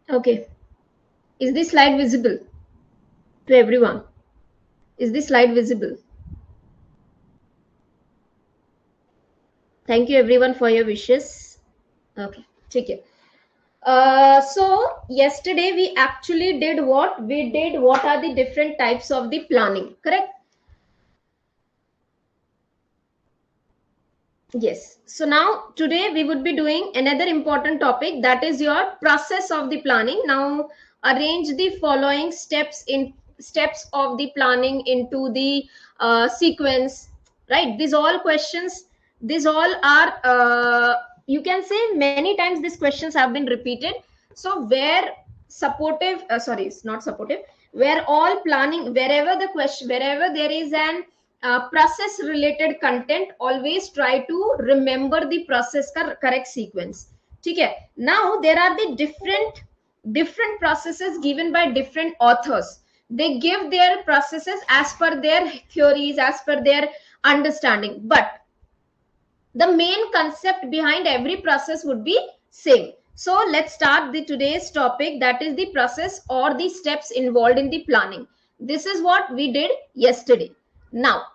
Okay. Is this slide visible to everyone? Is this slide visible? Thank you everyone for your wishes. Okay. Take care. So yesterday we actually did what? We did what are the different types of the planning, correct? Yes. So now today we would be doing another important topic, that is your process of the planning. Now arrange the following steps of the planning into the sequence, right? These all questions, these all are you can say many times these questions have been repeated. So where supportive, sorry, it's not supportive, where all planning, wherever the question, wherever there is an process related content, always try to remember the process का correct sequence. ठीक है? Now there are the different processes given by different authors. They give their processes as per their theories, as per their understanding, but the main concept behind every process would be same. So let's start the today's topic, that is the process or the steps involved in the planning. This is what we did yesterday. Now,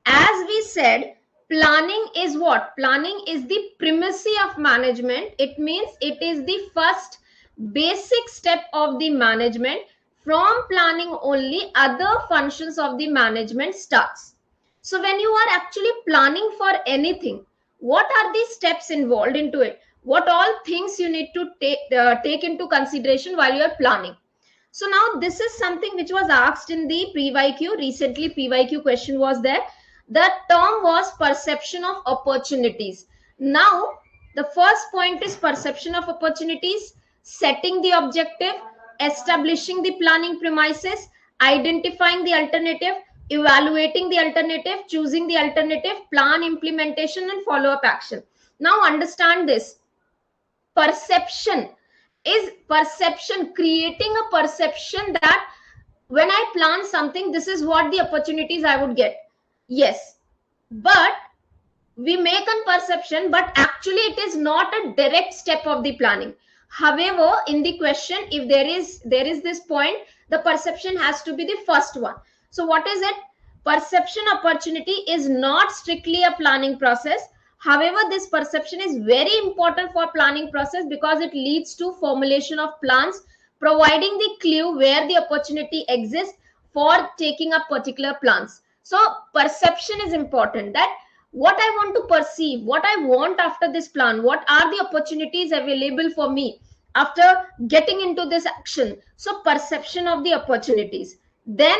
as we said, planning is what? Planning is the primacy of management. It means it is the first basic step of the management. From planning only other functions of the management starts. So when you are actually planning for anything, what are the steps involved into it? What all things you need to take into consideration while you are planning? So now this is something which was asked in the PYQ. Recently PYQ question was there. The term was perception of opportunities. Now the first point is perception of opportunities, setting the objective, establishing the planning premises, identifying the alternative, evaluating the alternative, choosing the alternative, plan implementation, and follow up action. Now understand this. Perception is perception, creating a perception that when I plan something, this is what the opportunities I would get. Yes, but we make a perception, but actually it is not a direct step of the planning. However, in the question, if there is this point, the perception has to be the first one. So what is it? Perception opportunity is not strictly a planning process. However, this perception is very important for planning process because it leads to formulation of plans, providing the clue where the opportunity exists for taking up particular plans. So perception is important, that what I want to perceive, what I want after this plan, what are the opportunities available for me after getting into this action. So perception of the opportunities. Then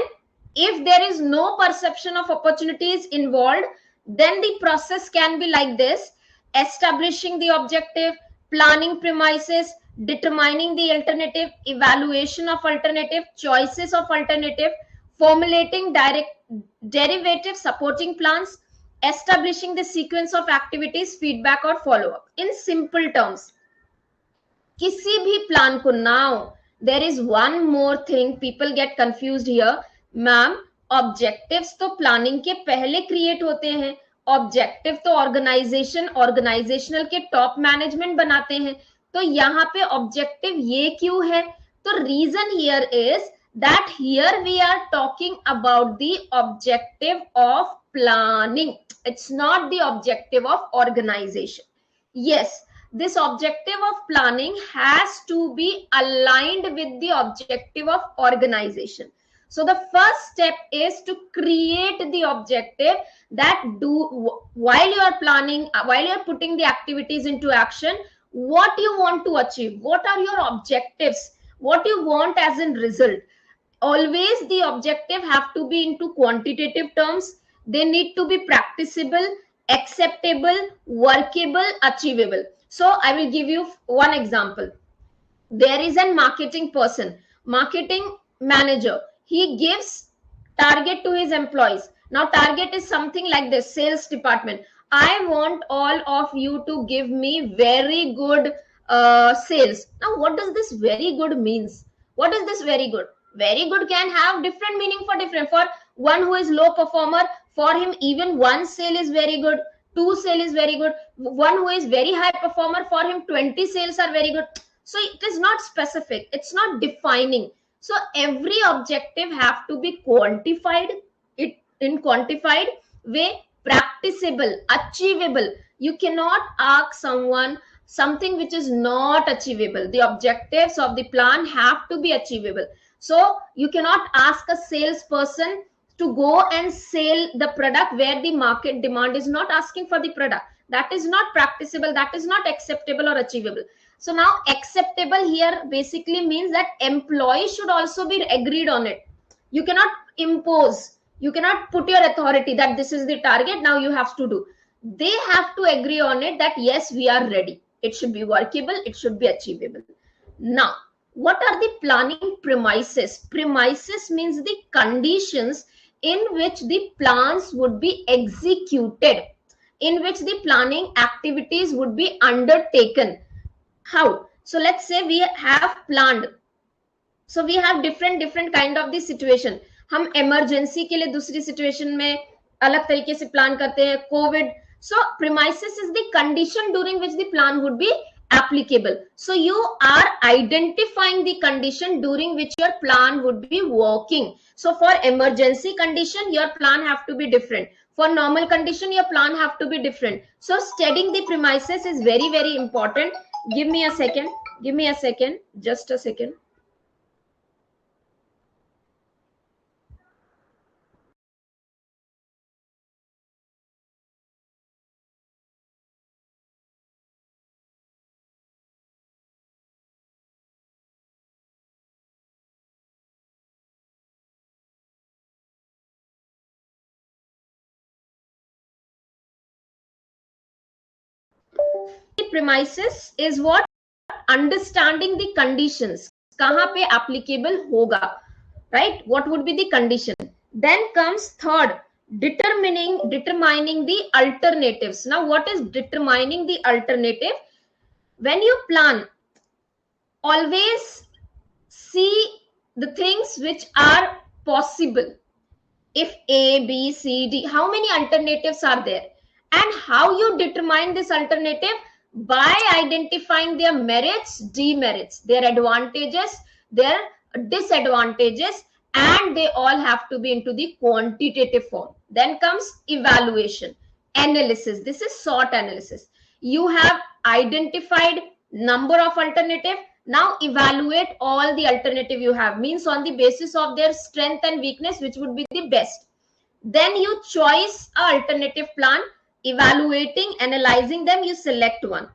if there is no perception of opportunities involved, then the process can be like this: establishing the objective, planning premises, determining the alternative, evaluation of alternative, choices of alternative, formulating direct derivative supporting plans, establishing the sequence of activities, feedback or follow up. In simple terms, किसी भी plan को, now there is one more thing people get confused here. Ma'am, objectives तो planning के पहले create होते हैं. Objective तो organisational के टॉप मैनेजमेंट बनाते हैं. तो यहाँ पे ऑब्जेक्टिव ये क्यों है? तो reason here is that here we are talking about the objective of planning. It's not the objective of organization. Yes, this objective of planning has to be aligned with the objective of organization. So the first step is to create the objective, that do while you are planning, while you are putting the activities into action, what you want to achieve, what are your objectives, what you want as in result. Always the objective have to be into quantitative terms. They need to be practicable, acceptable, workable, achievable. So I will give you one example. There is a marketing person, marketing manager. He gives target to his employees. Now target is something like this: sales department, I want all of you to give me very good sales. Now what does this very good means? What is this very good? Very good can have different meaning for different. For one who is low performer, for him even one sale is very good, two sale is very good. One who is very high performer, for him 20 sales are very good. So it is not specific, it's not defining. So every objective have to be quantified, it in quantified way, practicable, achievable. You cannot ask someone something which is not achievable. The objectives of the plan have to be achievable. So you cannot ask a salesperson to go and sell the product where the market demand is not asking for the product. That is not practicable, that is not acceptable or achievable. So now acceptable here basically means that employee should also be agreed on it. You cannot impose, you cannot put your authority that this is the target, now you have to do. They have to agree on it that yes, we are ready, it should be workable, it should be achievable. Now what are the planning premises? Premises means the conditions in which the plans would be executed, in which the planning activities would be undertaken. How? So let's say we have planned, so we have different kind of the situation. हम emergency के लिए दूसरी situation में अलग तरीके से plan करते हैं, COVID. So premises is the condition during which the plan would be applicable. So you are identifying the condition during which your plan would be working. So for emergency condition, your plan have to be different. For normal condition, your plan have to be different. So studying the premises is very important. Give me a second. Give me a second. Just a second. Premises is what? Understanding the conditions. कहाँ पे applicable होगा, right? What would be the condition? Then comes third, determining the alternatives. Now what is determining the alternative? When you plan, always see the things which are possible. If A, B, C, D, how many alternatives are there? And how you determine this alternative? By identifying their merits, demerits, their advantages, their disadvantages, and they all have to be into the quantitative form. Then comes evaluation, analysis. This is SWOT analysis. You have identified number of alternative. Now evaluate all the alternative you have, means on the basis of their strength and weakness, which would be the best. Then you choose a alternative plan, evaluating, analyzing them, you select one.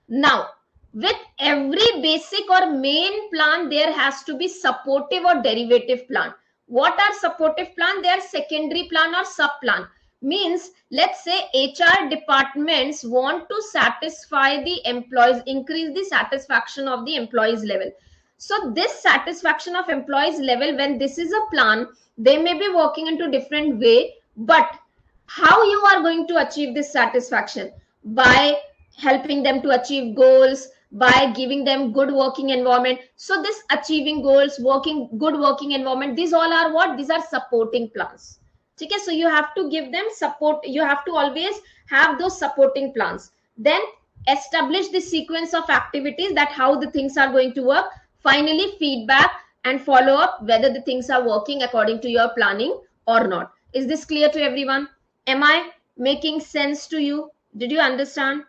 Now with every basic or main plan, there has to be supportive or derivative plan. What are supportive plan? They are secondary plan or sub plan. Means let's say HR departments want to satisfy the employees, increase the satisfaction of the employees level. So this satisfaction of employees level, when this is a plan, they may be working into different way, but how you are going to achieve this satisfaction? By helping them to achieve goals, by giving them good working environment. So this achieving goals, good working environment, these all are what? These are supporting plans. Okay, so you have to give them support, you have to always have those supporting plans. Then establish the sequence of activities, that how the things are going to work. Finally feedback and follow up whether the things are working according to your planning or not. Is this clear to everyone? Am I making sense to you? Did you understand?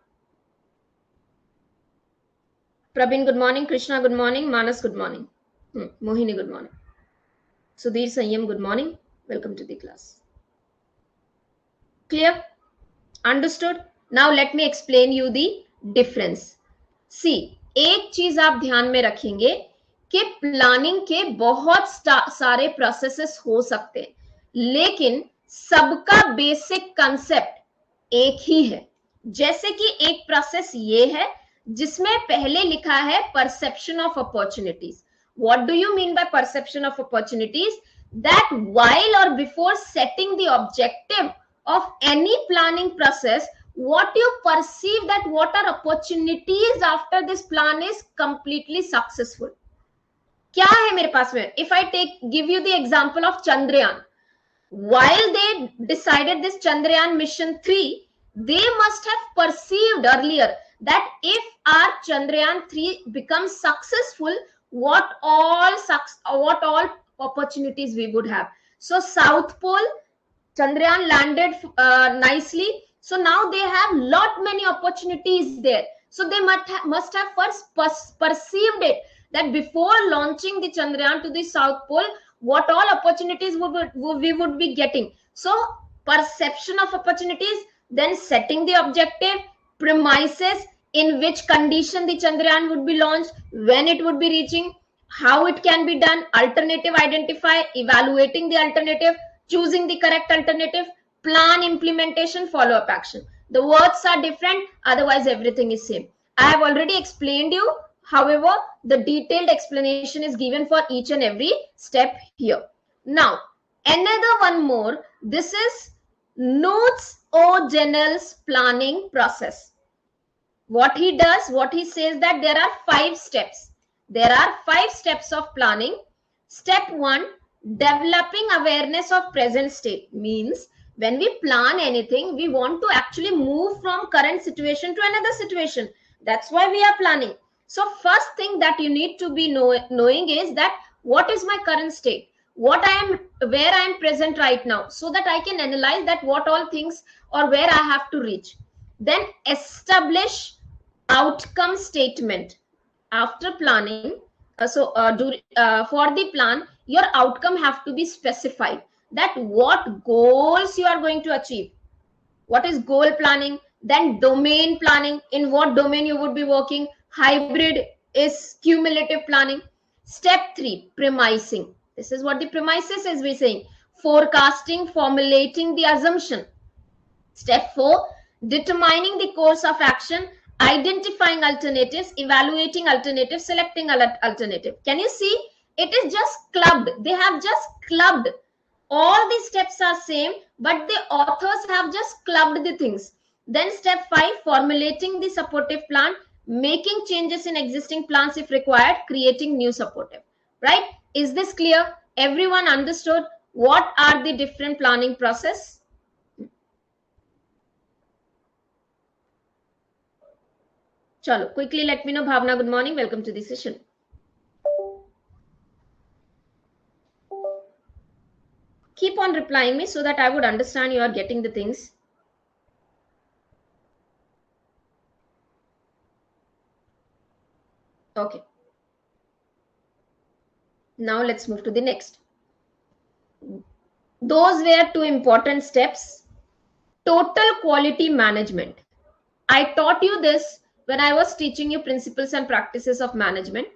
Prabin, good morning. Krishna, good morning. Manas, good morning. Mohini, good morning. Sudhir Sanyam, good morning. Welcome to the class. Clear? Understood? Now let me explain you the difference. See, एक चीज आप ध्यान में रखेंगे कि planning के बहुत सारे प्रोसेसेस हो सकते हैं, लेकिन सबका बेसिक कंसेप्ट एक ही है. जैसे कि एक प्रोसेस ये है जिसमें पहले लिखा है perception of opportunities. What do you mean by perception of opportunities? That while और before setting the objective of any planning process, what you perceive that what are opportunities after this plan is completely successful. क्या है मेरे पास में? If I give you the example of Chandrayaan, while they decided this Chandrayaan mission 3, they must have perceived earlier that if our Chandrayaan 3 becomes successful, what all opportunities we would have. So South Pole, Chandrayaan landed nicely. So now they have lot many opportunities there. So they must have first perceived it, that before launching the Chandrayaan to the South Pole, what all opportunities we would be getting. So perception of opportunities, then setting the objective, premises, in which condition the Chandrayaan would be launched, when it would be reaching, how it can be done, alternative identify, evaluating the alternative, choosing the correct alternative, plan, implementation, follow up action. The words are different, otherwise everything is same. I have already explained you. However, the detailed explanation is given for each and every step here. Now, another one more. This is Notes O'Donnell's planning process. What he does, what he says, that there are 5 steps. There are 5 steps of planning. Step 1, developing awareness of present state. Means when we plan anything, we want to actually move from current situation to another situation. That's why we are planning. So first thing that you need to be knowing is that what is my current state, where I am present right now, so that I can analyze that what all things or where I have to reach. Then establish outcome statement. After planning, for the plan, your outcome have to be specified, that what goals you are going to achieve. What is goal planning? Then domain planning, in what domain you would be working. Hybrid is cumulative planning. Step 3, premising. This is what the premises is we saying. Forecasting, formulating the assumption. Step 4, determining the course of action, identifying alternatives, evaluating alternatives, selecting alternative. Can you see? It is just clubbed. They have just clubbed. All the steps are same, but the authors have just clubbed the things. Then step 5, formulating the supportive plan, making changes in existing plans if required, creating new supportive. Right? Is this clear? Everyone understood what are the different planning process? Chalo, quickly let me know. Bhavna, good morning. Welcome to the session. Keep on replying me so that I would understand you are getting the things. Okay. Now let's move to the next. Those were 2 important steps. Total quality management. I taught you this when I was teaching you principles and practices of management.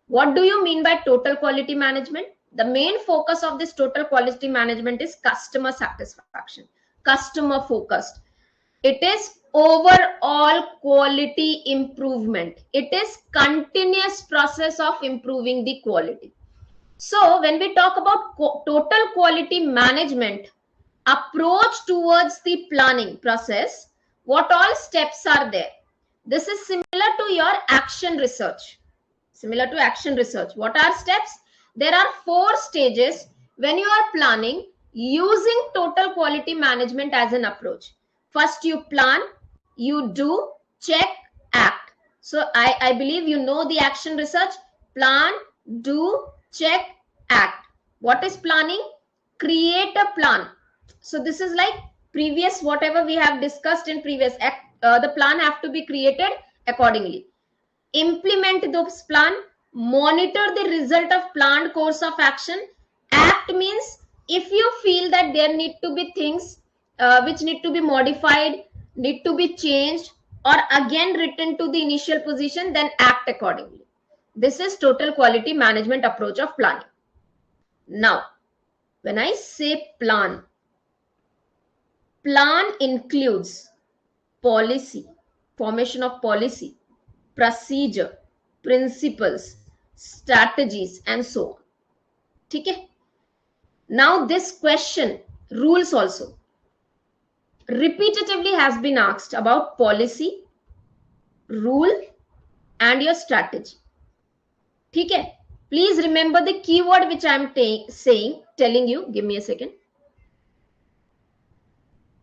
What do you mean by total quality management? The main focus of this total quality management is customer satisfaction, customer focused. It is overall quality improvement. It is continuous process of improving the quality. So when we talk about total quality management approach towards the planning process, what all steps are there? This is similar to your action research. Similar to action research. What are steps? There are 4 stages when you are planning using total quality management as an approach. First, you plan, you do, check, act. So I believe you know the action research. Plan, do, check, act. What is planning? Create a plan. So this is like previous, whatever we have discussed in previous, the plan have to be created accordingly. Implement those plan, monitor the result of planned course of action. Act means if you feel that there need to be things which need to be modified, need to be changed, or again return to the initial position, then act accordingly. This is total quality management approach of planning. Now, when I say plan includes policy, formation of policy, procedure, principles, strategies, and so on. Okay? Now this question, rules also, repetitively has been asked about policy, rule, and your strategy. Okay? Please remember the keyword which I am telling you. Give me a second.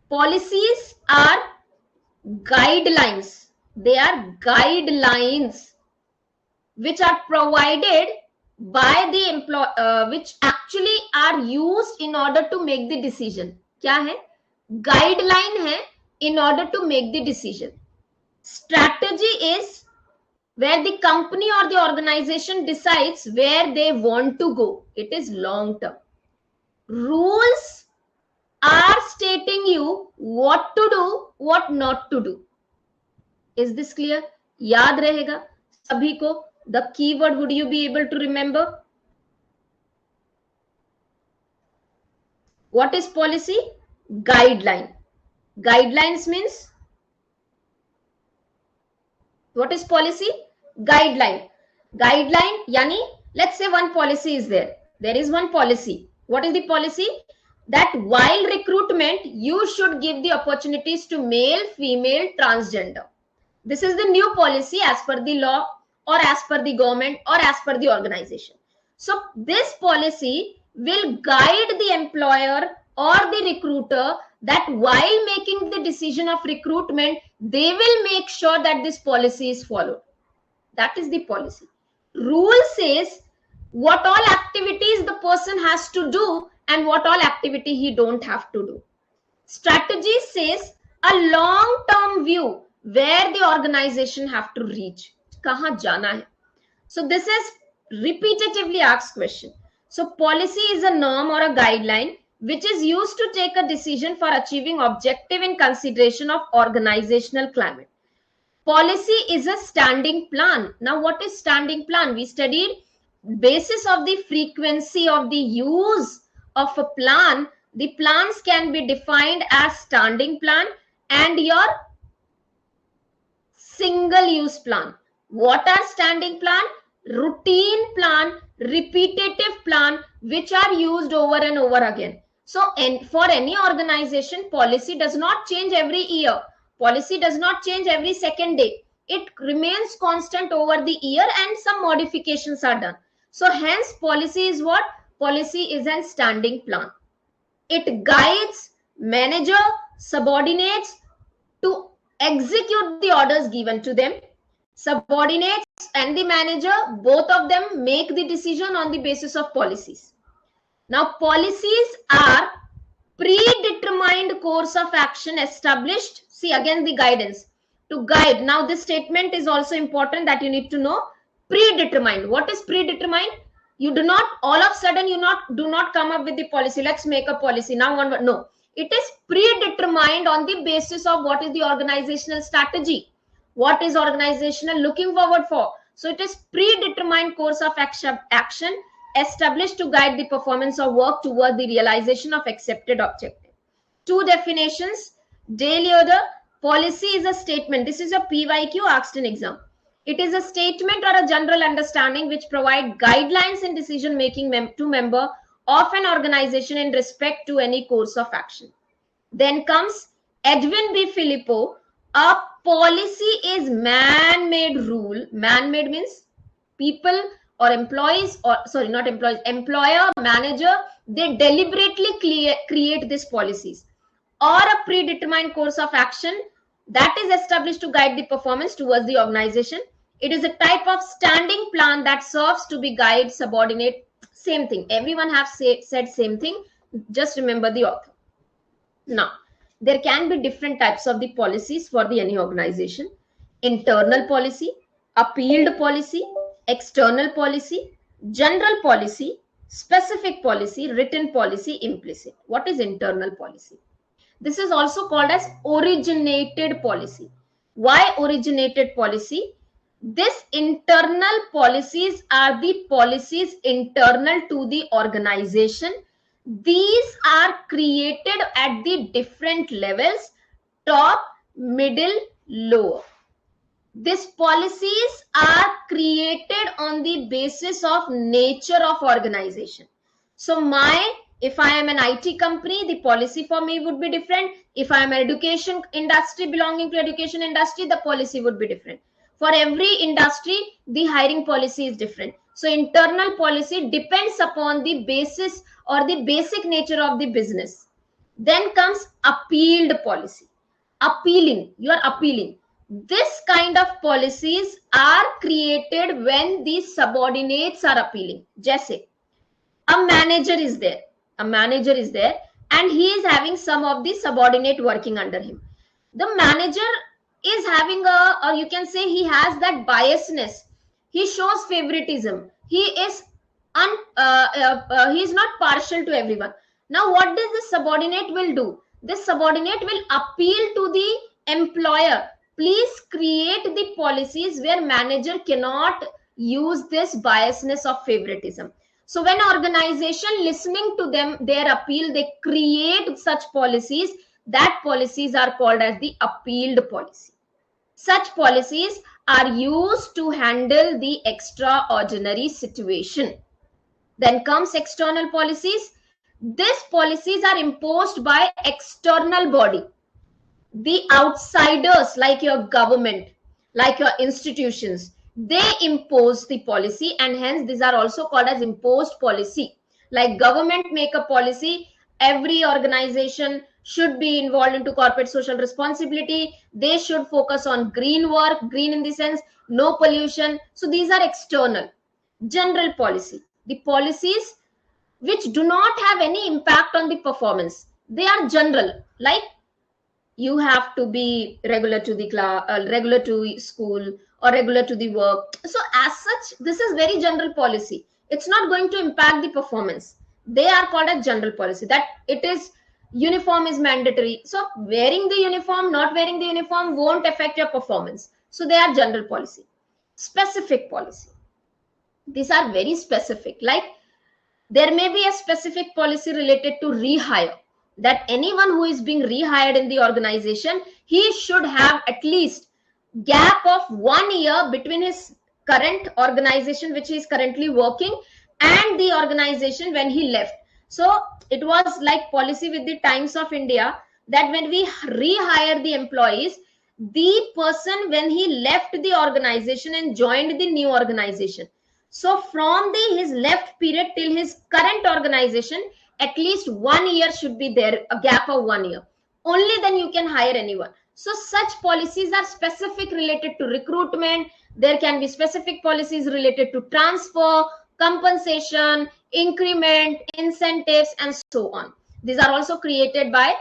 Policies are guidelines They are guidelines which are provided by the employer, which actually are used in order to make the decision. क्या है? Guideline है in order to make the decision. Strategy is where the company or the organization decides where they want to go. It is long term. Rules are stating you what to do, what not to do. Is this clear? याद रहेगा सभी को? The keyword would you be able to remember? What is policy? Guideline. Guidelines means, what is policy? Guideline. Guideline yani, let's say one policy is there. There is one policy. What is the policy? That while recruitment, you should give the opportunities to male, female, transgender. This is the new policy as per the law or as per the government or as per the organization. So this policy will guide the employer or the recruiter that while making the decision of recruitment, they will make sure that this policy is followed. That is the policy. Rule says what all activities the person has to do and what all activity he don't have to do. Strategy says a long-term view where the organization have to reach. Kahan jana hai? So this is repetitively asked question. So policy is a norm or a guideline which is used to take a decision for achieving objective in consideration of organizational climate. Policy is a standing plan. Now what is standing plan? We studied basis of the frequency of the use of a plan. The plans can be defined as standing plan and your single use plan. What are standing plan? Routine plan, repetitive plan, which are used over and over again. So for any organization, policy does not change every year. Policy does not change every second day. It remains constant over the year and some modifications are done. So hence policy is what? Policy is a standing plan. It guides manager, subordinates to execute the orders given to them. Subordinates and the manager, both of them make the decision on the basis of policies. Now, policies are predetermined course of action established. See again the guidance. To guide. Now, this statement is also important that you need to know. Predetermined. What is predetermined? You do not, all of a sudden, do not come up with the policy. Let's make a policy. Now, no. It is predetermined on the basis of what is the organizational strategy. What is organizational looking forward for? So it is predetermined course of action established to guide the performance of work toward the realization of accepted objective. Two definitions. Daily order. Policy is a statement. This is a PYQ asked in exam. It is a statement or a general understanding which provide guidelines in decision making to member of an organization in respect to any course of action. Then comes Edwin B. Filippo. A policy is man-made rule. Man-made means people or employees, or sorry, not employees, employer, manager, they deliberately create these policies, or a predetermined course of action that is established to guide the performance towards the organization. It is a type of standing plan that serves to be guide, subordinate, same thing. Everyone have said same thing. Just remember the author. Now, there can be different types of the policies for the any organization. Internal policy, appealed policy, external policy, general policy, specific policy, written policy, implicit. What is internal policy? This is also called as originated policy. Why originated policy? This internal policies are the policies internal to the organization. These are created at the different levels, top, middle, lower. These policies are created on the basis of nature of organization. So if I am an IT company, the policy for me would be different. If I am an education industry belonging to education industry, the policy would be different. For every industry, the hiring policy is different. So internal policy depends upon the basis or the basic nature of the business. Then comes appealed policy. Appealing, you are appealing. This kind of policies are created when the subordinates are appealing. Jaise, a manager is there, a manager is there, and he is having some of the subordinate working under him. The manager is having a, or you can say he has that biasness. He shows favoritism. He is he is not partial to everyone. Now what does this subordinate will do? This subordinate will appeal to the employer, please create the policies where manager cannot use this biasness of favoritism. So when organization listening to them, their appeal, they create such policies. That policies are called as the appealed policy. Such policies are used to handle the extraordinary situation. Then comes external policies. These policies are imposed by external body, the outsiders like your government, like your institutions. They impose the policy, and hence these are also called as imposed policy. Like government make a policy, every organization should be involved into corporate social responsibility. They should focus on green work, green in the sense no pollution. So these are external. General policy, the policies which do not have any impact on the performance, they are general. Like you have to be regular to the class, regular to school, or regular to the work. So as such, this is very general policy. It's not going to impact the performance. They are called a general policy, that it is uniform is mandatory. So wearing the uniform, not wearing the uniform won't affect your performance. So they are general policy. Specific policy, these are very specific. Like there may be a specific policy related to rehire, that anyone who is being rehired in the organization, he should have at least gap of 1 year between his current organization which he is currently working and the organization when he left. So it was like policy with the Times of India, that when we rehire the employees, the person when he left the organization and joined the new organization, so from the his left period till his current organization, at least 1 year should be there, a gap of 1 year. Only then you can hire anyone. So such policies are specific related to recruitment. There can be specific policies related to transfer, compensation, increment, incentives, and so on. These are also created by,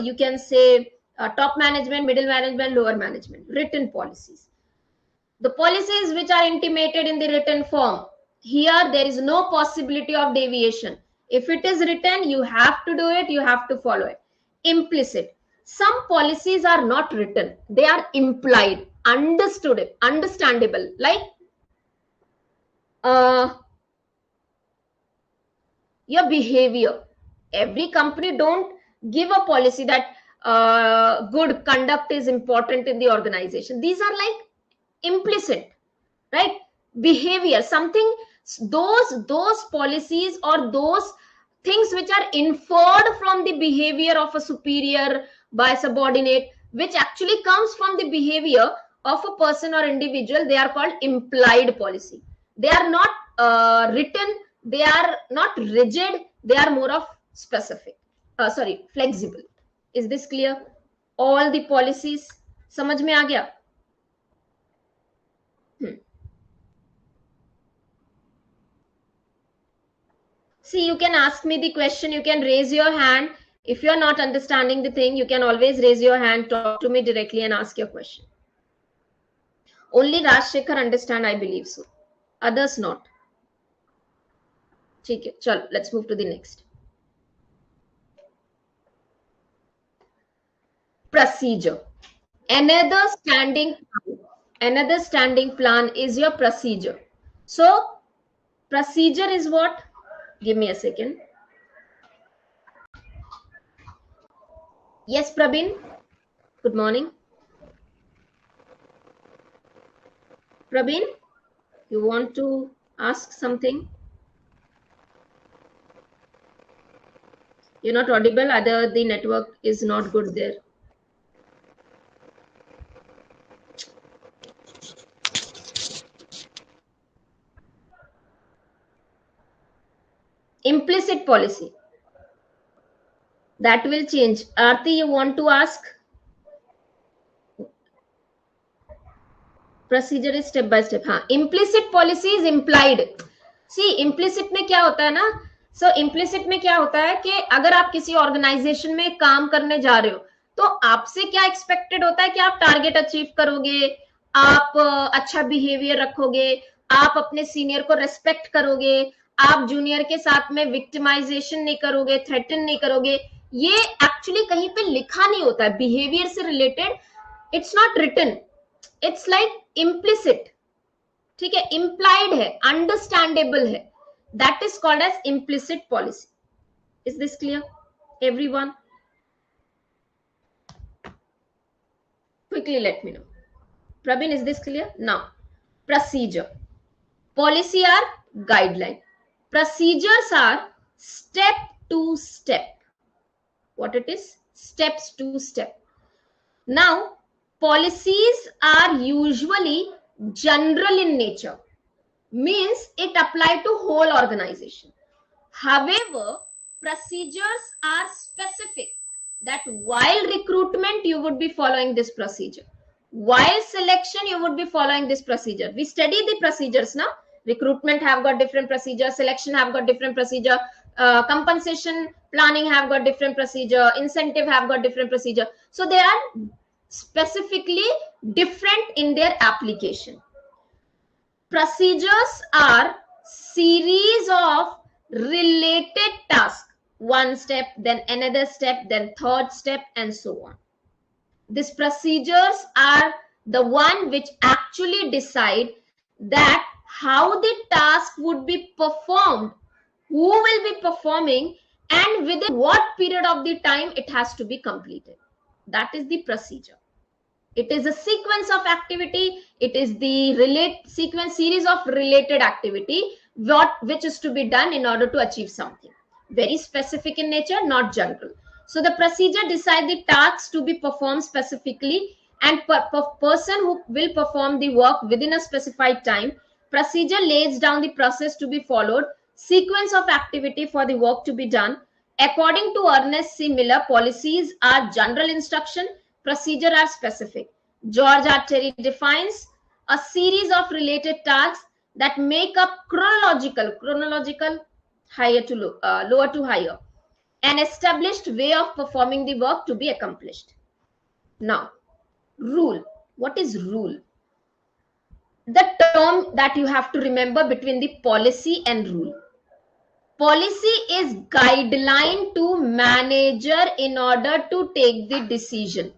you can say, top management, middle management, lower management, written policies. The policies which are intimated in the written form, here there is no possibility of deviation. If it is written, you have to do it, you have to follow it. Implicit, some policies are not written, they are implied, understood, understandable. Like your behavior, every company don't give a policy that good conduct is important in the organization. These are like implicit, right? Behavior, something, those policies or those things which are inferred from the behavior of a superior by subordinate, which actually comes from the behavior of a person or individual, they are called implied policy. They are not written, they are not rigid, they are more of specific, sorry, flexible. Is this clear? All the policies समझ में आ गया? See, you can ask me the question, you can raise your hand. If you're not understanding the thing, you can always raise your hand, talk to me directly and ask your question. Only Rajshekhar understand, I believe so. Others not. Okay, chalo, let's move to the next. Procedure. Another standing plan is your procedure. So procedure is what? Give me a second. Yes, Prabin. Good morning. Prabin, you want to ask something? You're not audible, either the network is not good there. Implicit policy, that will change. Aarti, you want to ask? Procedure is step by step. हाँ, implicit policy is implied. See implicit में क्या होता है ना, सो implicit में क्या होता है कि अगर आप किसी ऑर्गेनाइजेशन में काम करने जा रहे हो तो आपसे क्या एक्सपेक्टेड होता है कि आप टारगेट अचीव करोगे, आप अच्छा बिहेवियर रखोगे, आप अपने सीनियर को रेस्पेक्ट करोगे, आप जूनियर के साथ में विक्टिमाइजेशन नहीं करोगे, थ्रेटन नहीं करोगे. ये एक्चुअली कहीं पे लिखा नहीं होता है बिहेवियर से related. It's not written, it's like implicit. ठीक है, इम्प्लाइड है, अंडरस्टैंडेबल है. That is called as implicit policy. Is this clear everyone? Quickly let me know. Praveen, is this clear? Now, procedure. Policy are guideline. Procedures are step to step. What it is? Steps to step. Now, policies are usually general in nature. Means it apply to whole organization. However, procedures are specific. That while recruitment you would be following this procedure, while selection you would be following this procedure. We study the procedures now. Recruitment have got different procedure, selection have got different procedure, compensation planning have got different procedure, incentive have got different procedure. So they are specifically different in their application. Procedures are series of related tasks. One step, then another step, then third step, and so on. These procedures are the one which actually decide that how the task would be performed, who will be performing, and within what period of the time it has to be completed. That is the procedure. It is a sequence of activity. It is the series of related activity which is to be done in order to achieve something. Very specific in nature, not general. So the procedure decides the tasks to be performed specifically, and person who will perform the work within a specified time. Procedure lays down the process to be followed, sequence of activity for the work to be done. According to Ernest C. Miller, policies are general instruction, procedure are specific. George R. Terry defines a series of related tasks that make up chronological, higher to lower to higher, an established way of performing the work to be accomplished. Now, rule. What is rule? The term that you have to remember between the policy and rule. Policy is guideline to manager in order to take the decision.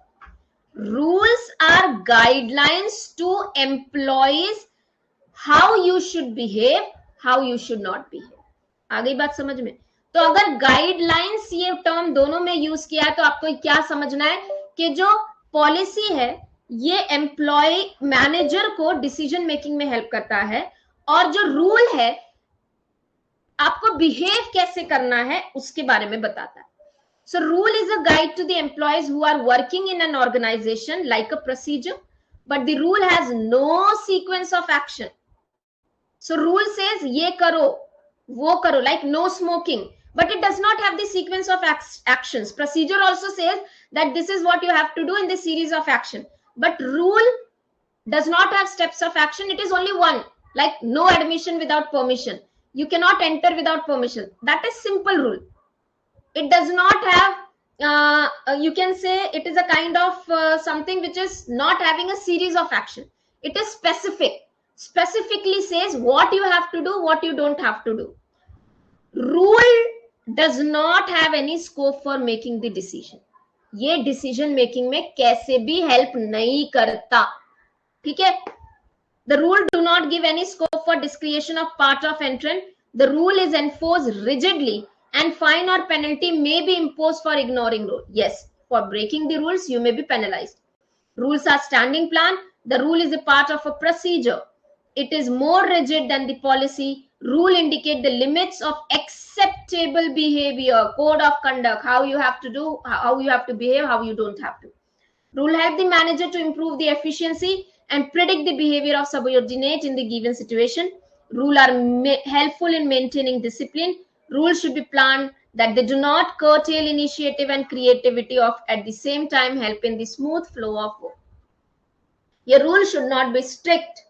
Rules are guidelines to employees, how you should behave, how you should not behave. आ गई बात समझ में? तो अगर guidelines ये term दोनों में use किया है तो आपको क्या समझना है कि जो पॉलिसी है ये एम्प्लॉय मैनेजर को डिसीजन मेकिंग में हेल्प करता है, और जो रूल है आपको बिहेव कैसे करना है उसके बारे में बताता है. So rule is a guide to the employees who are working in an organization like a procedure, but the rule has no sequence of action. So rule says ye karo, wo karo, like no smoking, but it does not have the sequence of actions. Procedure also says that this is what you have to do in this series of action, but rule does not have steps of action. It is only one, like no admission without permission. You cannot enter without permission. That is simple rule. It does not have, you can say it is a kind of something which is not having a series of action. It is specific. Specifically says what you have to do, what you don't have to do. Rule does not have any scope for making the decision. ये decision making में कैसे भी help नहीं करता. ठीक है? The rule do not give any scope for discretion of part of entrant. The rule is enforced rigidly, and fine or penalty may be imposed for ignoring rule. Yes, for breaking the rules, you may be penalized. Rules are standing plan. The rule is a part of a procedure. It is more rigid than the policy. Rule indicate the limits of acceptable behavior, code of conduct, how you have to do, how you have to behave, how you don't have to. Rule help the manager to improve the efficiency and predict the behavior of subordinate in the given situation. Rule are helpful in maintaining discipline. Rules should be planned that they do not curtail initiative and creativity of at the same time help in the smooth flow of work. Your rule should not be strict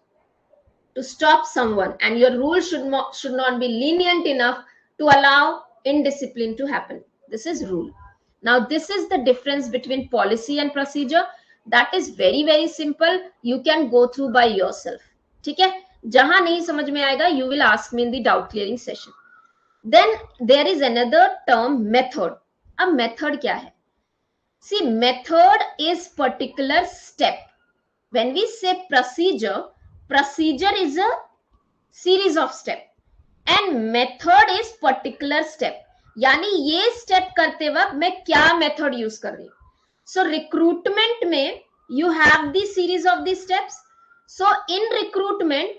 to stop someone, and your rule should not be lenient enough to allow indiscipline to happen. This is rule. Now this is the difference between policy and procedure. That is very very simple. You can go through by yourself. ठीक है, जहां नहीं समझ में आएगा, you will ask me in the doubt clearing session. Then there is another term, method. अब method क्या है? See, method is particular step. When we say procedure, procedure is a series of step and method is particular step. यानी ये step करते वक्त मैं क्या method use कर रही हूँ. So recruitment में you have the series of the steps. So in recruitment,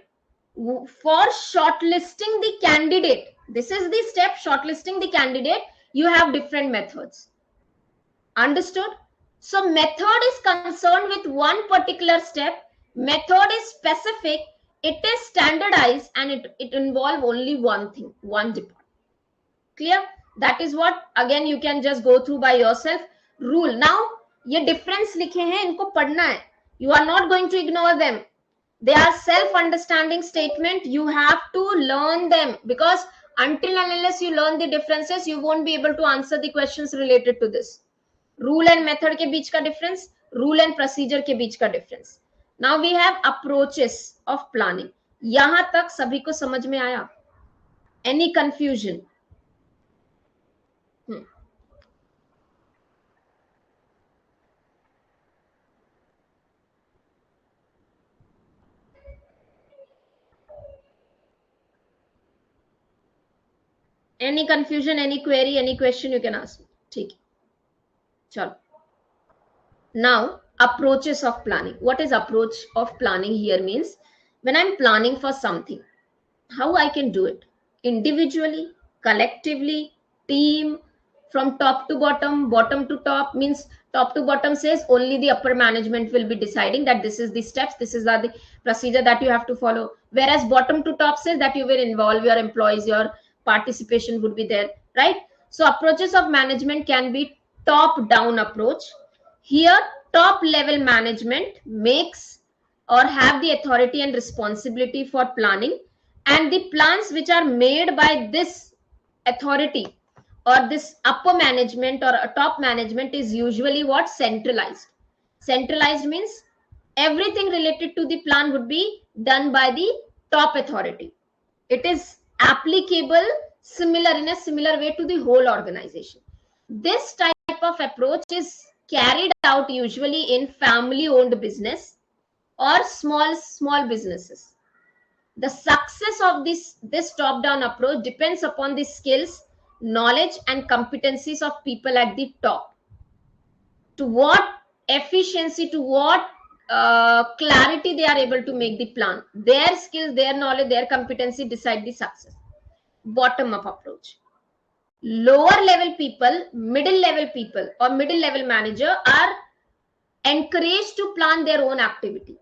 for shortlisting the candidate, this is the step, shortlisting the candidate, you have different methods. Understood? So method is concerned with one particular step. Method is specific, it is standardized, and it involves only one thing, one department. Clear? That is what, again, you can just go through by yourself. Rule. Now, ये difference लिखे हैं, इनको पढ़ना है. You are not going to ignore them. They are self-understanding statement. You have to learn them, because until and unless you learn the differences, you won't be able to answer the questions related to this. Rule and method के बीच का difference, rule and procedure के बीच का difference. Now we have approaches of planning. यहां तक सभी को समझ में आया? Any confusion? Any confusion, any query, any question, you can ask me. ठीक है, चलो. Now, approaches of planning. What is approach of planning here means, when I'm planning for something, how I can do it? Individually, collectively, team, from top to bottom, bottom to top. Means top to bottom says only the upper management will be deciding that this is the steps, this is the procedure that you have to follow. Whereas bottom to top says that you will involve your employees, your participation would be there, right? So approaches of management can be top down approach. Here, top level management makes or have the authority and responsibility for planning, and the plans which are made by this authority or this upper management or a top management is usually what? Centralized. Centralized means everything related to the plan would be done by the top authority. It is applicable similar in a similar way to the whole organization. This type of approach is carried out usually in family owned business or small businesses. The success of this top down approach depends upon the skills, knowledge and competencies of people at the top. To what efficiency, to what clarity they are able to make the plan. Their skills, their knowledge, their competency decide the success. Bottom up approach. Lower level people, middle level people or middle level manager are encouraged to plan their own activity.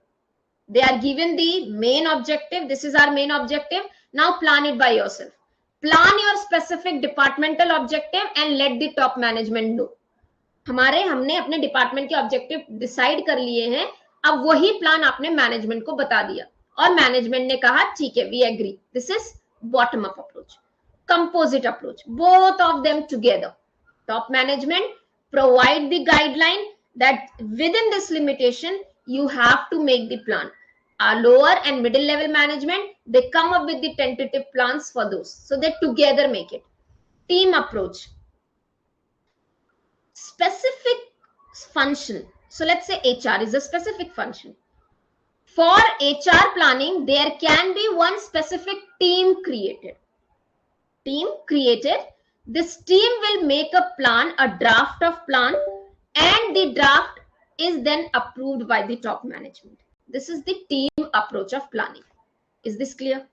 They are given the main objective. This is our main objective. Now plan it by yourself. Plan your specific departmental objective and let the top management know. हमने अपने department के objective decide कर लिए हैं, अब वही plan आपने management को बता दिया और मैनेजमेंट ने कहा ठीक है, we agree. This is bottom up approach. Composite approach, both of them together. Top management provide the guideline that within this limitation you have to make the plan. Our lower and middle level management, they come up with the tentative plans for those, so they together make it. Team approach, specific function. So let's say HR is a specific function. For HR planning, there can be one specific team created. This team will make a plan, a draft of plan, and the draft is then approved by the top management. This is the team approach of planning. Is this clear?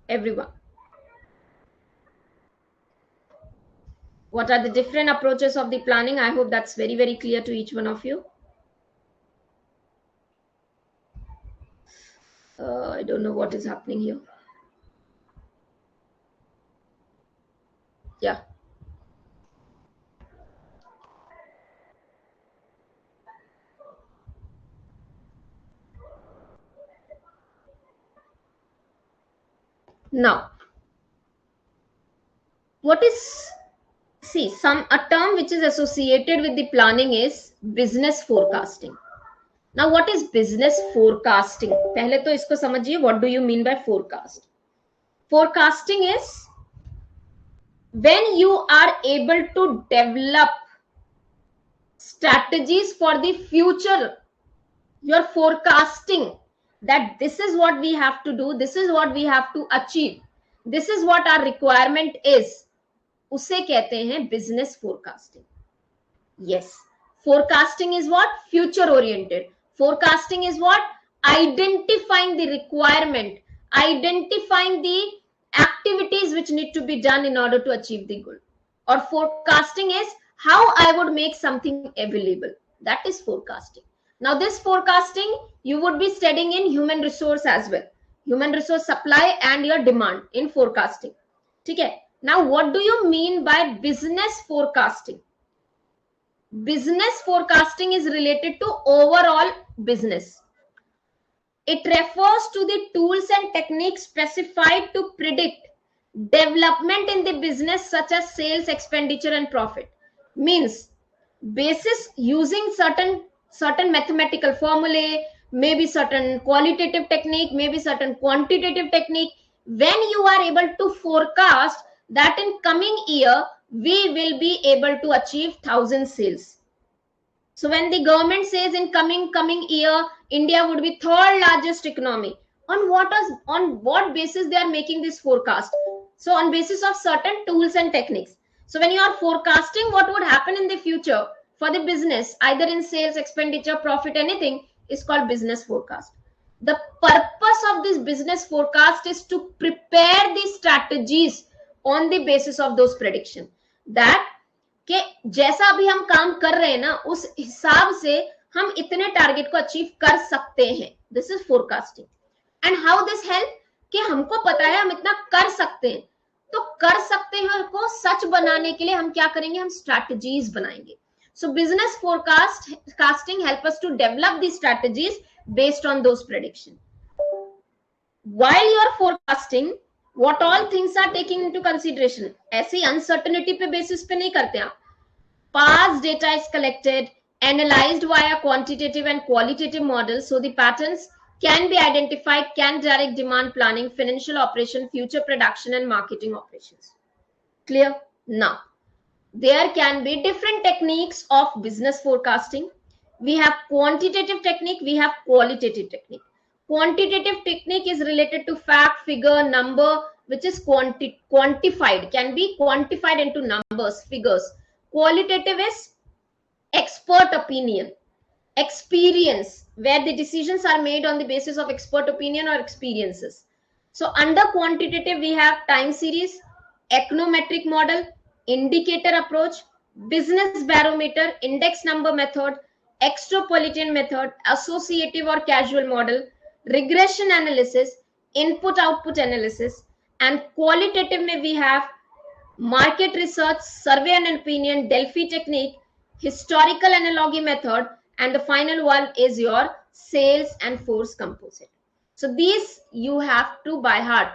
Everyone, what are the different approaches of the planning? I hope that's very, very clear to each one of you. I don't know what is happening here. Yeah. Now, what is, see, a term which is associated with the planning is business forecasting. Now, what is business forecasting? पहले तो इसको समझिए, what do you mean by forecast? Forecasting is when you are able to develop strategies for the future. You're forecasting that this is what we have to do, this is what we have to achieve, this is what our requirement is. उसे कहते हैं business forecasting. Yes, forecasting is what? Future oriented. Forecasting is what? Identifying the requirement, identifying the activities which need to be done in order to achieve the goal. Or forecasting is how I would make something available. That is forecasting. Now, this forecasting you would be studying in human resource as well. Human resource supply and your demand in forecasting. Okay. Now, what do you mean by business forecasting? Business forecasting is related to overall business. It refers to the tools and techniques specified to predict development in the business, such as sales, expenditure, and profit. Means, basis using certain mathematical formulae, maybe certain qualitative technique, maybe certain quantitative technique. When you are able to forecast that in coming year we will be able to achieve 1,000 sales. So when the government says in coming year India would be third largest economy, on what basis they are making this forecast? So on basis of certain tools and techniques. So when you are forecasting what would happen in the future for the business, either in sales, expenditure, profit, anything, is called business forecast. The purpose of this business forecast is to prepare the strategies on the basis of those prediction, that कि जैसा अभी हम काम कर रहे हैं ना उस हिसाब से हम इतने टारगेट को अचीव कर सकते हैं. This is forecasting. And how this help, कि हमको पता है हम इतना कर सकते हैं, तो कर सकते हैं को सच बनाने के लिए हम क्या करेंगे, हम स्ट्रैटेजीज बनाएंगे. So business forecasting help us to develop the strategies based on those prediction. while you are forecasting, what all things are taking into consideration? ऐसी uncertainty पे basis पे नहीं करते आप. Past data is collected, analyzed via quantitative and qualitative models, so the patterns can be identified, can direct demand planning, financial operation, future production, and marketing operations. Clear? Now, there can be different techniques of business forecasting. We have quantitative technique, we have qualitative technique. Quantitative technique is related to fact, figure, number, which is quantified, can be quantified into numbers, figures. Qualitative is expert opinion, experience, where the decisions are made on the basis of expert opinion or experiences. So under quantitative, we have time series, econometric model, indicator approach, business barometer, index number method, extrapolation method, associative or casual model, regression analysis, input output analysis. And qualitative में we have market research, survey and opinion, Delphi technique, historical analogy method, and the final one is your sales and force composite. So these you have to by heart.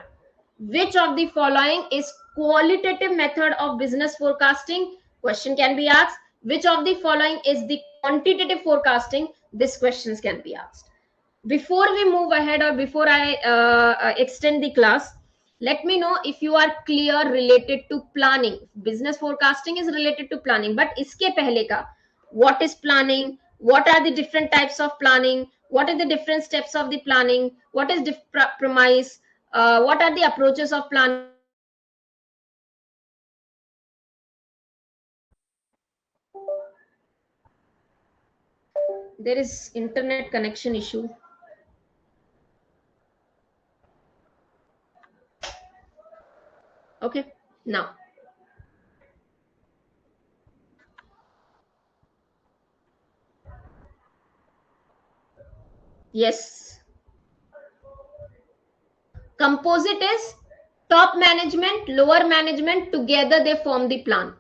Which of the following is qualitative method of business forecasting? Question can be asked. Which of the following is the quantitative forecasting? These questions can be asked. Before we move ahead, or before I extend the class, let me know if you are clear related to planning. Business forecasting is related to planning, but iske pehle ka, what is planning, what are the different types of planning, what are the different steps of the planning, what is premise, what are the approaches of planning. There is internet connection issue. Okay, now yes, composite is top management, lower management, together they form the plan.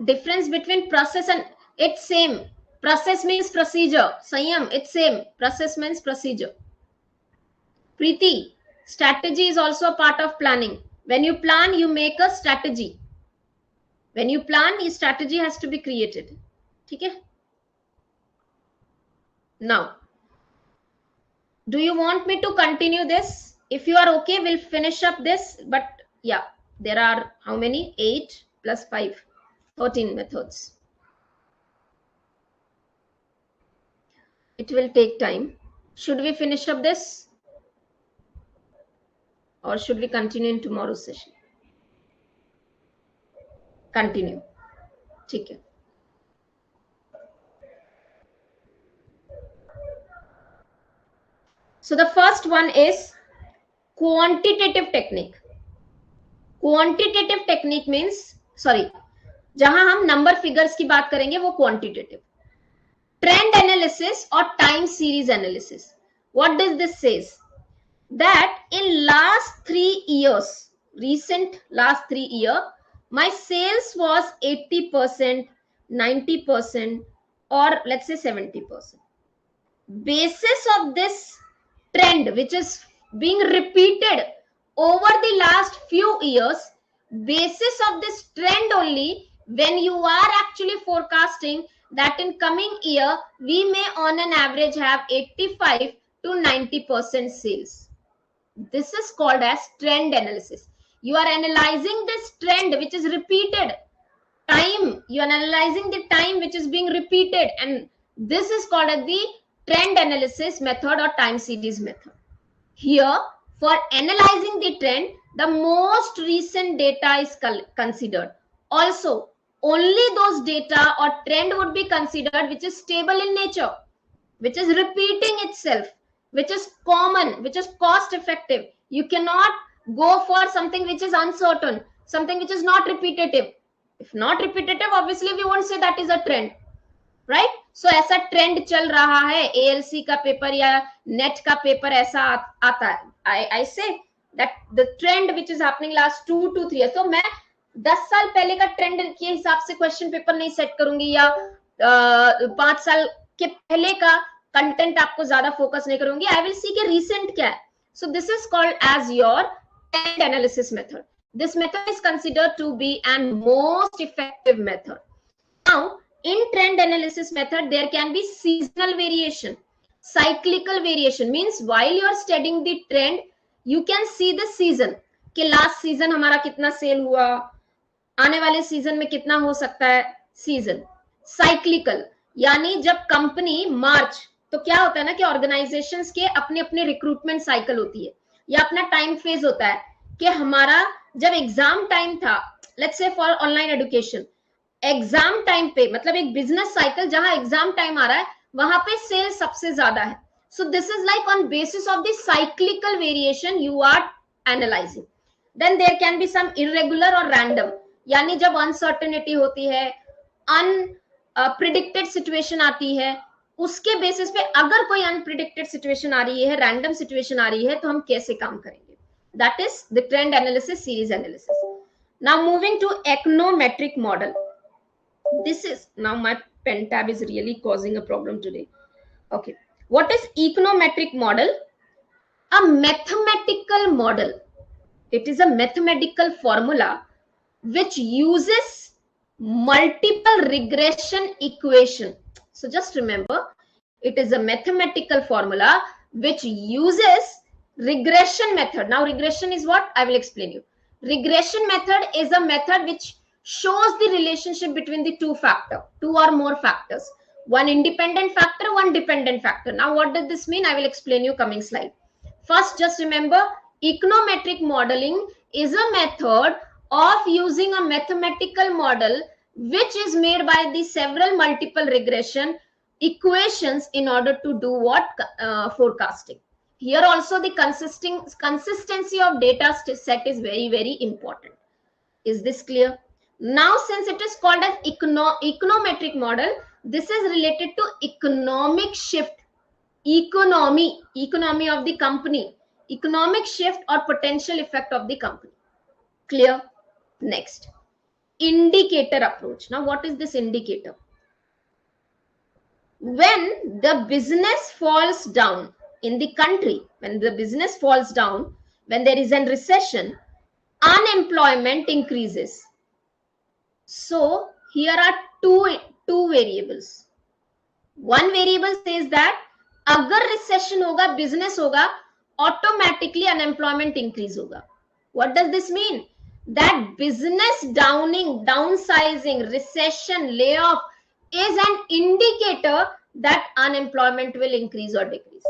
Difference between process and it's same. Process means procedure. Sanyam, it's same. Process means procedure. Preeti, strategy is also a part of planning. When you plan, you make a strategy. When you plan, a strategy has to be created. Okay? Now, do you want me to continue this? If you are okay, we'll finish up this. But yeah, there are how many? 8 plus 5, 13 methods. It will take time. Should we finish up this? Or should we continue in tomorrow's session? Continue. ठीक है. So the first one is quantitative technique. Quantitative technique means, sorry, जहां हम number figures की बात करेंगे वो quantitative. Trend analysis or time series analysis. What does this says? That in last 3 years, recent last 3 year, my sales was 80%, 90%, or let's say 70%. Basis of this trend, which is being repeated over the last few years, basis of this trend only, when you are actually forecasting that in coming year we may on an average have 85 to 90% sales. This is called as trend analysis. You are analyzing this trend which is repeated time. You are analyzing the time which is being repeated, and this is called as the trend analysis method or time series method. Here, for analyzing the trend, the most recent data is considered. Also, only those data or trend would be considered which is stable in nature, which is repeating itself, which is common, which is cost effective. You cannot go for something which is uncertain, something which is not repetitive. If not repetitive, obviously we won't say that is a trend, right? So ऐसा trend चल रहा है, ALC का paper या net का paper ऐसा आता है. I say that the trend which is happening last 2 to 3 years. तो मैं 10 साल पहले का ट्रेंड के हिसाब से क्वेश्चन पेपर नहीं सेट करूंगी, या 5 साल के पहले का कंटेंट आपको ज्यादा फोकस नहीं करूंगी. आई विल सी के रिसेंट क्या है. So this is called as your trend analysis method. This method is considered to be an most effective method. Now, in trend analysis method, there can be seasonal variation, cyclical variation. Means while you are studying the trend, you can see the season. कि last season हमारा कितना cell हुआ, आने वाले season में कितना हो सकता है सीजन. साइक्लिकल यानी जब कंपनी मार्च, तो क्या होता है ना कि ऑर्गेनाइजेशंस के अपने अपने रिक्रूटमेंट साइकिल होती है या अपना टाइम फेज होता है कि हमारा जब एग्जाम टाइम था, let's say for online education, exam time पे मतलब एक बिजनेस साइकिल जहां एग्जाम टाइम आ रहा है वहां पे सेल सबसे ज्यादा है. So this is like on basis of the cyclical variation you are analysing. Then there can be some irregular और रैंडम, यानी जब अनसर्टेनिटी होती है, अनप्रिडिक्टेड सिचुएशन आती है, उसके बेसिस पे अगर कोई अनप्रिडिक्टेड सिचुएशन आ रही है, रैंडम सिचुएशन आ रही है, तो हम कैसे काम करेंगे. That is the trend analysis, series analysis. Now moving to econometric model. This is, now my pen tab is really causing a problem today. Okay, what is econometric model? A mathematical model. It is a mathematical formula which uses multiple regression equation. So just remember, it is a mathematical formula which uses regression method. Now regression is what? I will explain you. Regression method is a method which shows the relationship between the two or more factors. One independent factor, one dependent factor. Now what does this mean? I will explain you coming slide. First, just remember, econometric modeling is a method of using a mathematical model which is made by the several multiple regression equations in order to do what? Forecasting. Here also the consistency of data set is very, very important. Is this clear? Now, since it is called as econometric model, this is related to economic shift, economy of the company, economic shift or potential effect of the company. Clear? Next, indicator approach. Now, what is this indicator? when the business falls down in the country, when the business falls down, when there is a recession, unemployment increases. So here are two variables. One variable says that अगर recession होगा, business होगा, automatically unemployment increase होगा. What does this mean? That business downsizing, recession, layoff is an indicator that unemployment will increase or decrease.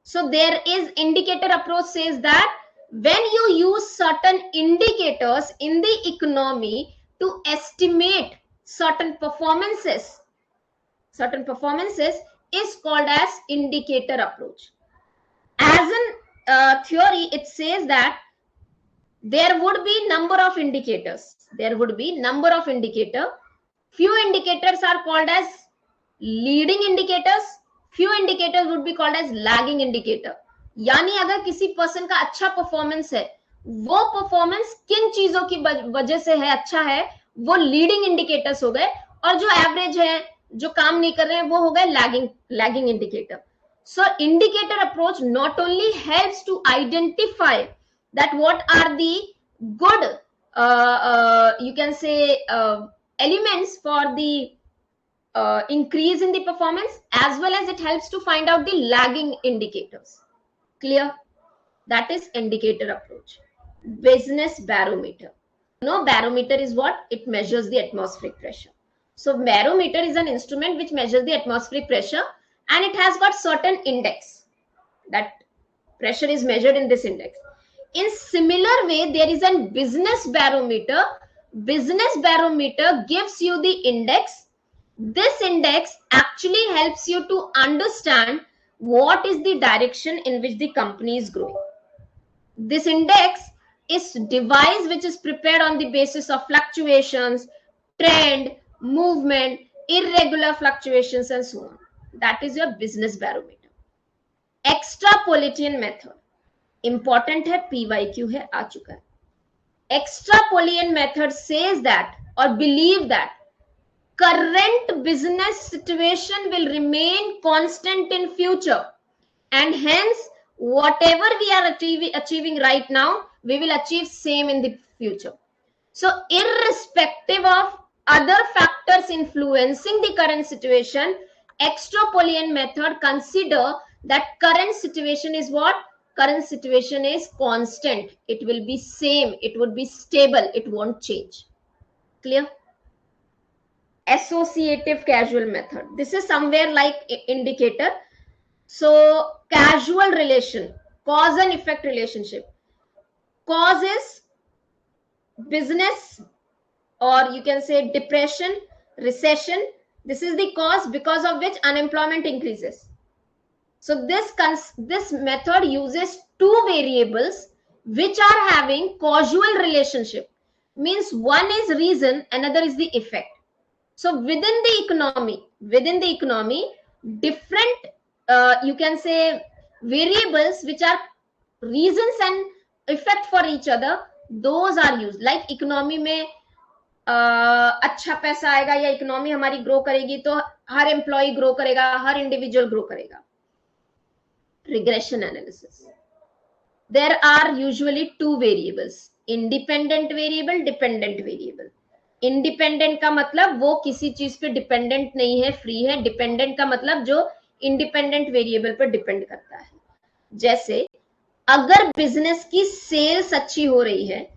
So there is indicator approach says that when you use certain indicators in the economy to estimate certain performances is called as indicator approach. As in theory, it says that there would be number of indicators. Few indicators are called as leading indicators. Few indicators would be called as lagging indicator. यानी अगर किसी person का अच्छा performance है, वो performance किन चीजों की वजह से है, अच्छा है, वो लीडिंग इंडिकेटर्स हो गए, और जो एवरेज है, जो काम नहीं कर रहे हैं, वो हो गए lagging indicator. So indicator approach not only helps to identify that what are the good you can say elements for the increase in the performance, as well as it helps to find out the lagging indicators. Clear? That is indicator approach. Business barometer. Barometer is what? It measures the atmospheric pressure. So barometer is an instrument which measures the atmospheric pressure, and it has got certain index. That pressure is measured in this index. In similar way, there is a business barometer. Business barometer gives you the index. This index actually helps you to understand what is the direction in which the company is growing. This index is device which is prepared on the basis of fluctuations, trend, movement, irregular fluctuations, and so on. That is your business barometer. Extrapolation method. Important है, PYQ है, आ चुका है. Extrapolation method says that or believe that current business situation will remain constant in future, and hence whatever we are achieving right now, we will achieve same in the future. So irrespective of other factors influencing the current situation, extrapolation method consider that current situation is what? Current situation is constant. It will be same. It would be stable. It won't change. Clear? Associative causal method. This is somewhere like indicator. So causal relation, cause and effect relationship. Cause is business, or you can say depression, recession. This is the cause because of which unemployment increases. So this method uses two variables which are having causal relationship. Means one is reason, another is the effect. So within the economy, different you can say variables which are reasons and effect for each other, those are used. Like economy में अच्छा पैसा आएगा या economy हमारी grow करेगी तो हर employ grow करेगा, हर individual grow करेगा. Regression analysis. There are usually two variables, independent variable, dependent variable. Independent का मतलब वो किसी चीज पे डिपेंडेंट नहीं है, फ्री है. डिपेंडेंट का मतलब जो इंडिपेंडेंट वेरिएबल पर डिपेंड करता है. जैसे अगर बिजनेस की सेल्स अच्छी हो रही है,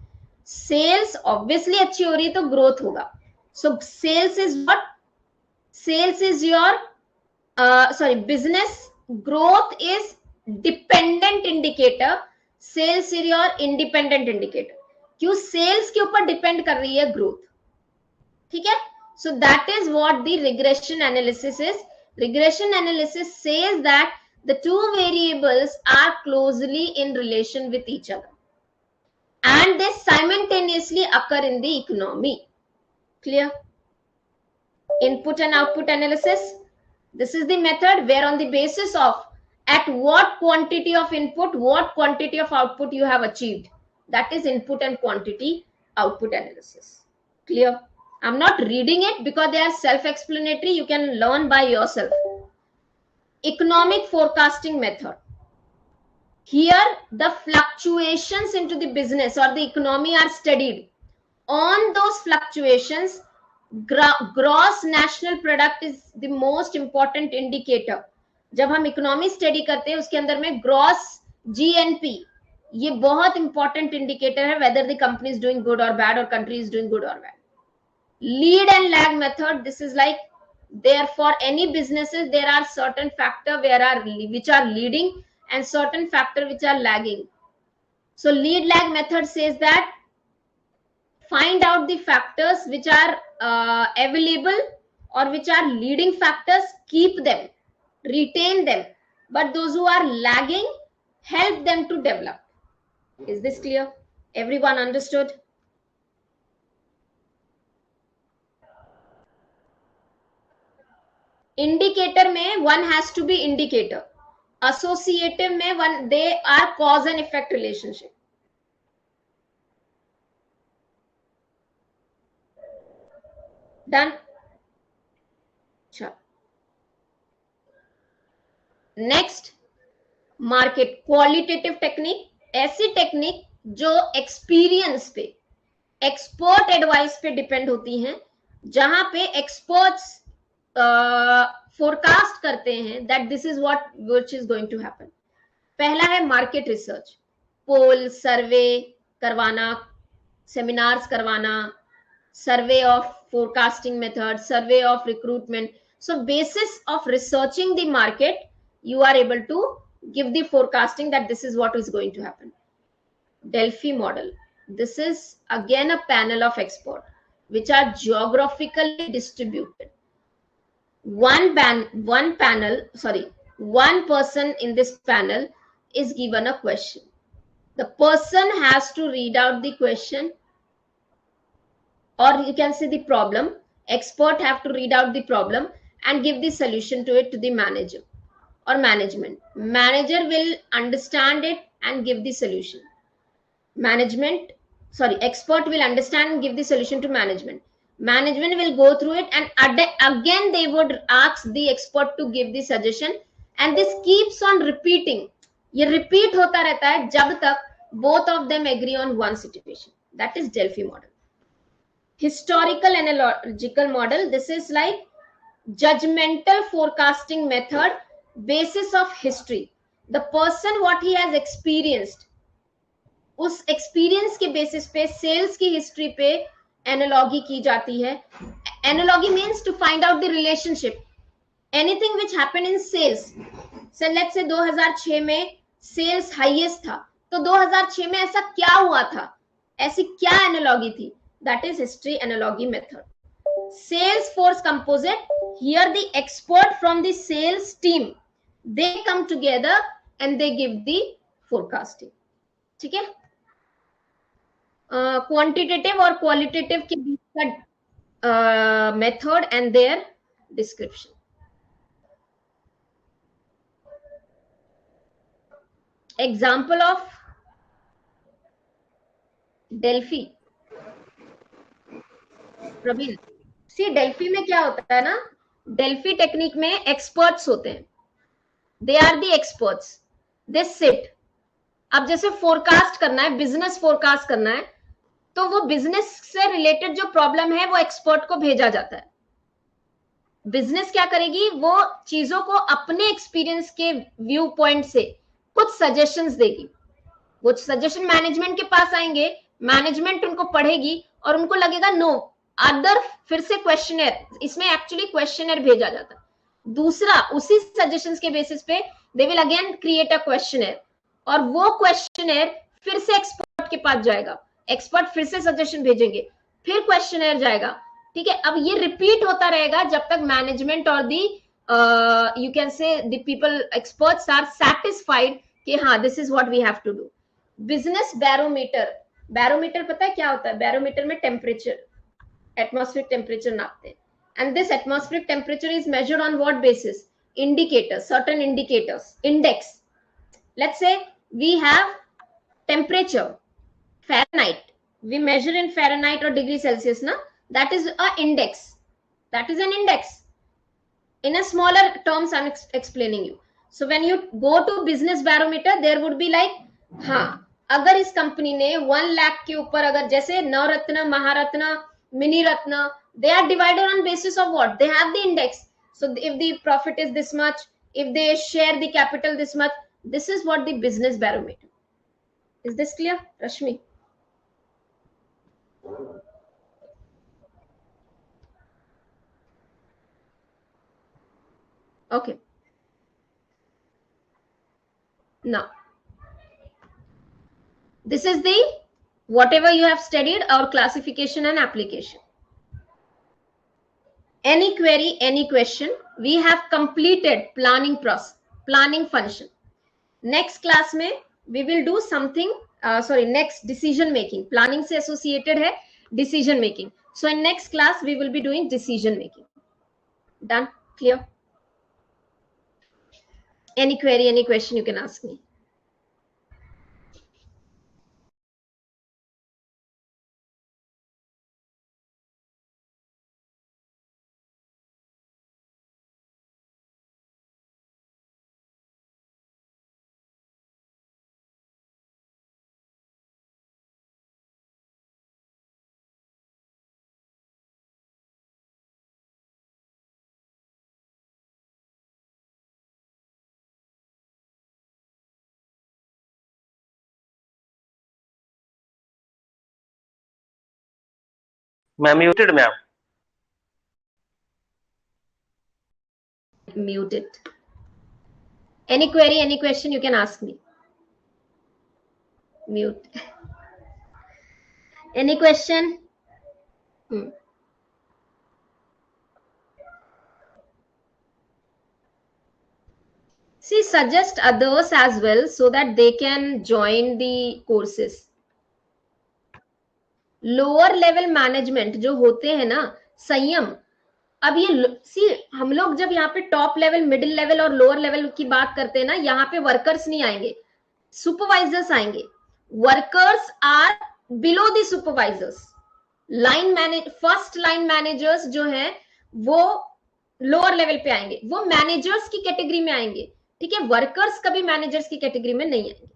सेल्स ऑब्वियसली अच्छी हो रही है तो ग्रोथ होगा. So sales is what? Sales is your business growth is dependent indicator, sales is your independent indicator. क्यों? सेल्स के ऊपर डिपेंड कर रही है ग्रोथ. ठीक है? So that is what the regression analysis is. Regression analysis says that the two variables are closely in relation with each other and they simultaneously occur in the economy. Clear? Input and output analysis. This is the method where on the basis of at what quantity of input, what quantity of output you have achieved. That is input and quantity output analysis. Clear? I'm not reading it because they are self-explanatory. You can learn by yourself. Economic forecasting method. Here, the fluctuations into the business or the economy are studied. On those fluctuations, gross national product is the most important indicator. जब हम economy study करते हैं उसके अंदर में gross GNP ये बहुत important indicator है whether the company is doing good और बैड और कंट्री इज डूइंग गुड और bad. Lead and lag method, this is like there for any businesses there are certain factor which are leading and certain factor which are lagging. So lead lag method says that find out the factors which are available or which are leading factors, keep them, retain them, but those who are lagging, help them to develop. Is this clear? Everyone understood? Indicator में one has to be indicator. Associative में one they are cause and effect relationship. Done. Sure. Next, market qualitative technique. ऐसी technique जो experience पे, expert advice पे depend होती हैं, जहां पे एक्सपर्ट्स फोरकास्ट करते हैं that this is what which is going to happen. पहला है मार्केट रिसर्च, पोल सर्वे करवाना, सेमिनार्स करवाना, survey of forecasting method, survey of recruitment. So basis of researching the market, you are able to give the forecasting that this is what is going to happen. Delphi model. This is again a panel of experts which are geographically distributed. One person in this panel is given a question. The person has to read out the question, or you can say the problem. Expert have to read out the problem and give the solution to it to the manager or management. Manager will understand it and give the solution. Expert will understand and give the solution to management. Management will go through it and again they would ask the expert to give the suggestion, and this keeps on repeating. ये repeat होता रहता है जब तक both of them agree on one situation. That is Delphi model. Historical analogical model. This is like judgmental forecasting method, basis of history. The person what he has experienced, उस experience के basis पे sales की history पे analogy की जाती है. Analogy means to find out the relationship, anything which happened in sales. So let's say 2006 में sales highest था, तो 2006 में ऐसा क्या हुआ था, ऐसी क्या एनालॉजी थी, that is history analogy method. Sales force composite. Here the expert from the sales team, they come together and they give the forecasting. ठीक है. क्वांटिटेटिव और क्वालिटेटिव के बीच का method and their description. Example of Delphi. Praveen, see Delphi में क्या होता है ना, डेल्फी टेक्निक में एक्सपर्ट्स होते हैं, they are the experts, they sit. अब जैसे फोरकास्ट करना है, बिजनेस फोरकास्ट करना है, तो वो बिजनेस से रिलेटेड जो प्रॉब्लम है वो एक्सपर्ट को भेजा जाता है. बिजनेस क्या करेगी, वो चीजों को अपने एक्सपीरियंस के व्यू पॉइंट से कुछ सजेशंस देगी. वो सजेशन मैनेजमेंट के पास आएंगे, मैनेजमेंट उनको पढ़ेगी और उनको लगेगा नो अदर, फिर से क्वेश्चनर, इसमें एक्चुअली क्वेश्चनर भेजा जाता है. दूसरा उसी सजेशंस के बेसिस पे they will again create a questionnaire, और वो क्वेश्चनर फिर से एक्सपर्ट के पास जाएगा, एक्सपर्ट फिर से सजेशन भेजेंगे, फिर क्वेश्चनर जाएगा. ठीक है. अब ये रिपीट होता रहेगा जब तक मैनेजमेंट और the you can say the people experts are satisfied कि हाँ this is what we have to do. Business barometer. Barometer पता है क्या होता है? बैरोमीटर में टेम्परेचर, एटमॉस्फेरिक टेम्परेचर नापते हैं. And this atmospheric temperature is measured on what basis? Indicators, certain indicators, index. Let's say we have temperature, Fahrenheit. We measure in Fahrenheit or degree Celsius, na? That is a index. That is an index. In a smaller terms, I'm explaining you. So when you go to business barometer, there would be like, हाँ, अगर इस company ने 1 लाख के ऊपर, अगर जैसे Navratna, Maharatna, Miniratna, they are divided on basis of what? They have the index. So if the profit is this much, if they share the capital this much, this is what the business barometer. Is this clear, Rashmi? Okay. Now, this is the whatever you have studied, our classification and application. Any query, any question, we have completed planning process, planning function. Next class में we will do something, next decision making. Planning से associated है decision making. So in next class we will be doing decision making. Done? Clear? Any query, any question you can ask me. मैं muted, ma'am. Muted. Any query, any question you can ask me. Mute. Any question? See, suggest others as well so that they can join the courses. Lower level management जो होते हैं ना, संयम. अब ये सी, हम लोग जब यहाँ पे टॉप लेवल, मिडिल लेवल और लोअर लेवल की बात करते हैं ना, यहाँ पे वर्कर्स नहीं आएंगे, सुपरवाइजर्स आएंगे. Workers are below the supervisors. Line manage, first line managers जो हैं वो लोअर लेवल पे आएंगे, वो मैनेजर्स की कैटेगरी में आएंगे. ठीक है, वर्कर्स कभी मैनेजर्स की कैटेगरी में नहीं आएंगे.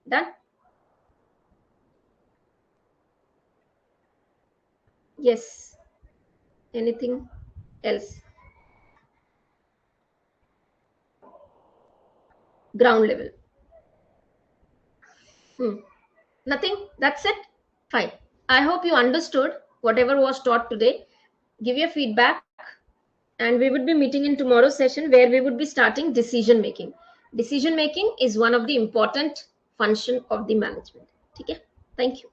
Done? Yes. Anything else? Ground level. Nothing. That's it. Fine. I hope you understood whatever was taught today. Give your feedback, and we would be meeting in tomorrow's session where we would be starting decision making. Decision making is one of the important function of the management. Okay. Thank you.